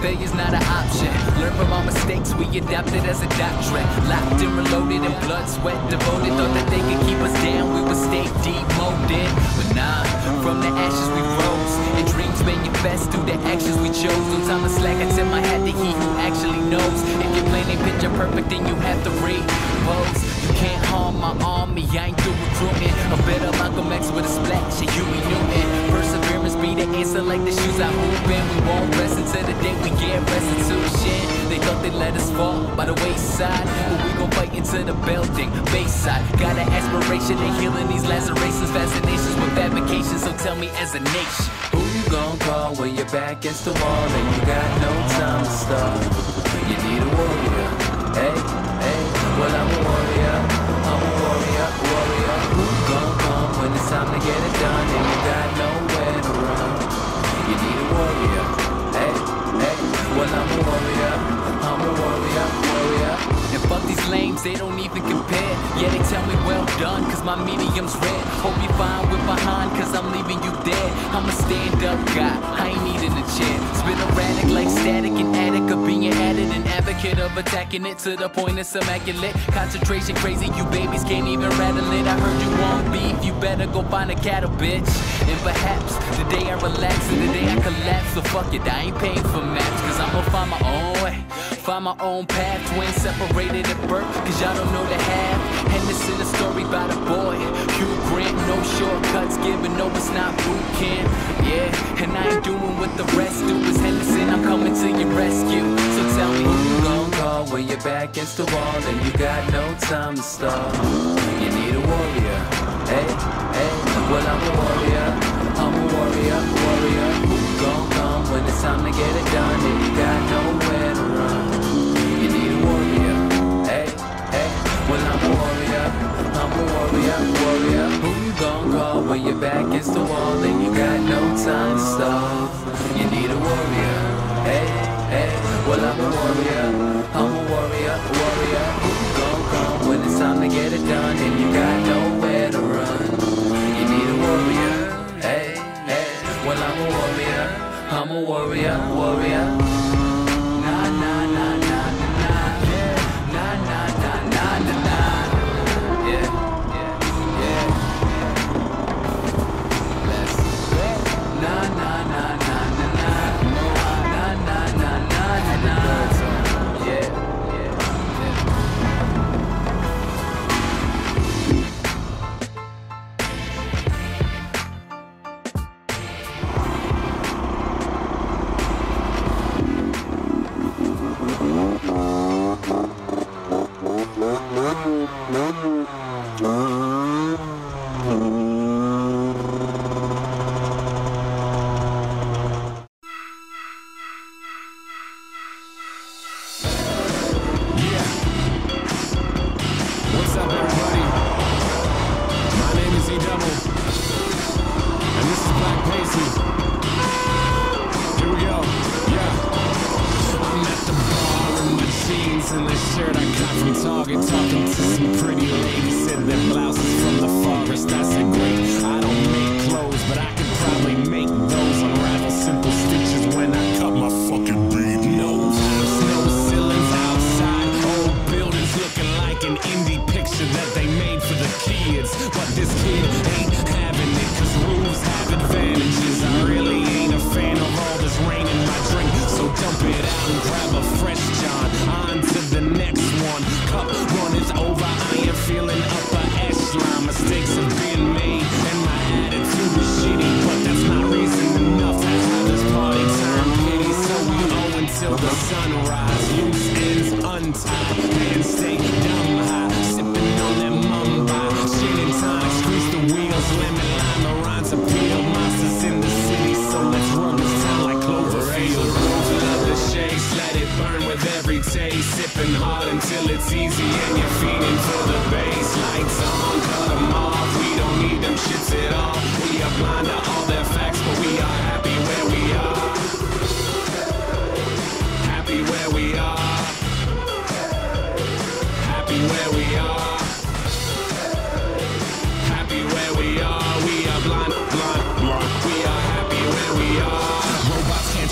failure's not an option. Learn from our mistakes, we adopt it as a doctrine. Locked and reloaded in blood, sweat, devoted. Thought that they could keep us down, we would stay demoted. But nah, from the ashes we rose, and dreams manifest through the actions we chose. No time to slack, I tip my hat to he who actually knows. If your plan ain't picture perfect, then you have to repose. You can't harm my army, I ain't through recruiting. A better Malcolm X with a splash of Huey Newton. Perseverance be the answer like the shoes I hoop in. We won't rest until the day we get restitution. They thought they let us fall by the wayside, but we gon' fight into the building, Bayside. Got an aspiration of healing these lacerations, fascinations with fabrications, so tell me as a nation, who you gon' call when you're back against the wall and you got no time to start? You need a warrior, hey, hey, well I'm a warrior, warrior. Who gon' come when it's time to get it done and you got nowhere to run? You need a warrior, hey, hey, well I'm a warrior, warrior. And fuck these lames, they don't even compare. Yeah, they tell me well done, cause my medium's red. Hope you fine with behind, cause I'm leaving you dead. I'm a stand-up guy, I ain't needing a chair. Spit erratic like static and attic of being added. An advocate of attacking it to the point it's immaculate. Concentration crazy, you babies can't even rattle it. I heard you want beef, you better go find a cattle, bitch. And perhaps the day I relax and the day I collapse, so fuck it, I ain't paying for maps, cause I'ma find my own way. Find my own path, twins separated at birth, cause y'all don't know the half. And this is a story about a boy, Hugh Grant, no shortcuts given, no it's not boot camp. Yeah, and I ain't doing what the rest do, it's Henderson, I'm coming to your rescue. So tell me who you gon' call when you're back against the wall and you got no time to stall. You need a warrior, hey, hey, well I'm a warrior, warrior. Who gon' come when it's time to get it done and you got nowhere to run? You need a warrior, hey, hey, well I'm a warrior, warrior. Who you gon' call when you're back against the wall and you got no time to stall? You need a warrior, hey, hey, well I'm a warrior, warrior. Who gon' come when it's time to get it done and you got nowhere to run? You need a warrior, hey, hey, well I'm a warrior, warrior. Nah, nah, nah, nah, nah, yeah, nah, nah, nah, nah, nah, nah, yeah, yeah. Let's go. Nah, nah, nah, nah, nah, nah, nah, nah, nah, nah, yeah, yeah.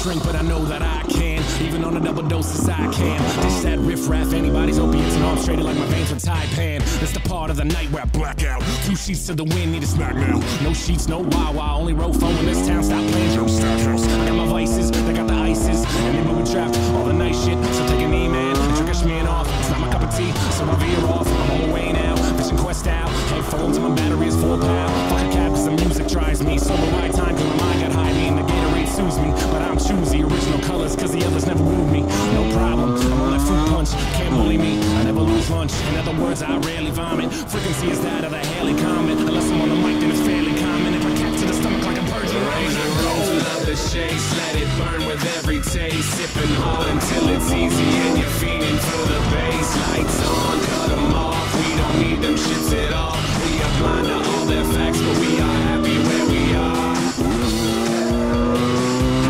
drink, but I know that I can. Even on a double doses, I can. Dish that riff-raff, anybody's opiates and arms traded like my veins are Taipan. That's the part of the night where I black out. 2 sheets to the wind, need a smack now. No sheets, no wah-wah, only roll phone in this town. Stop playing Joe Stackhouse. I got my vices, they got the ices, and they moving trapped, all the nice shit. So take a knee, man, and drink a schmear off. It's not my cup of tea, so I veer off. I'm on my way now, vision quest out. Headphones and my battery is full power. Fuck a cab cause the music drives me. Solo ride time cause my mind got high. Me and the Gatorade soothes me, but I'm choosy. Original colors cause the others never wooed me. No problem, I'm on that fruit punch. Can't bully me, I never lose lunch. In other words, I rarely vomit. Frequency is that of the Haley Comet. Unless I'm on the mic, then it's fairly common. If I catch to the stomach like a virgin raise it, roll up the shakes, let it burn with every taste. Sipping hard until it's easy and you're fiending for the bass. Lights on, cut them off. We don't need them shits at all. We are blind to all their facts, but we are happy where we are.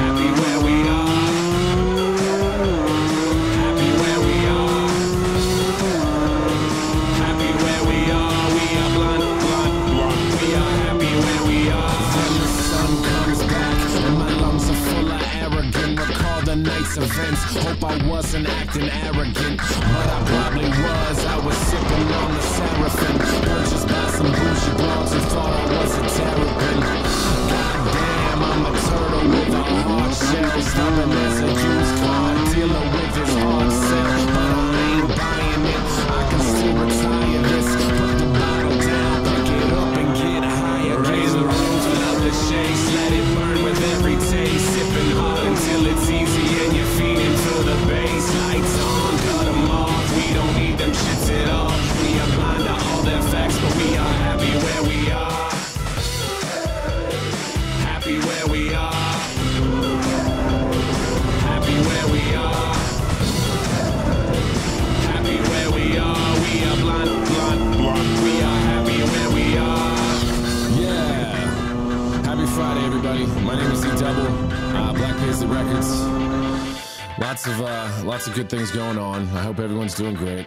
Happy where we are. Happy where we are. Happy where we are. We are blind, blind, blind. We are happy where we are. When the sun comes back and my lungs are full of arrogance. Recall the night's events. Hope I wasn't acting arrogant, but I probably was. I was sipping on the Seraphim, purchased by some bougie blogs who thought I was a terrapin. Goddamn, I'm a turtle with a hard shell, stubborn as a used car dealer with his hard sell. But I ain't buying it, I can still retire this. Put the bottle down, pick it up and get higher. Raise the roof, love the shakes, let it burn with every taste. Sipping hard until it's easy and you're feeding for the bass. Lights on, cut them off, we don't need them shits at all. We are blind to all their facts, but we are happy where we are. Happy where we are. Happy where we are. Happy where we are. We are blind, blind, blind. We are happy where we are. Yeah. Happy Friday, everybody. My name is D-Double. Black Paisley Records. Lots of good things going on. I hope everyone's doing great.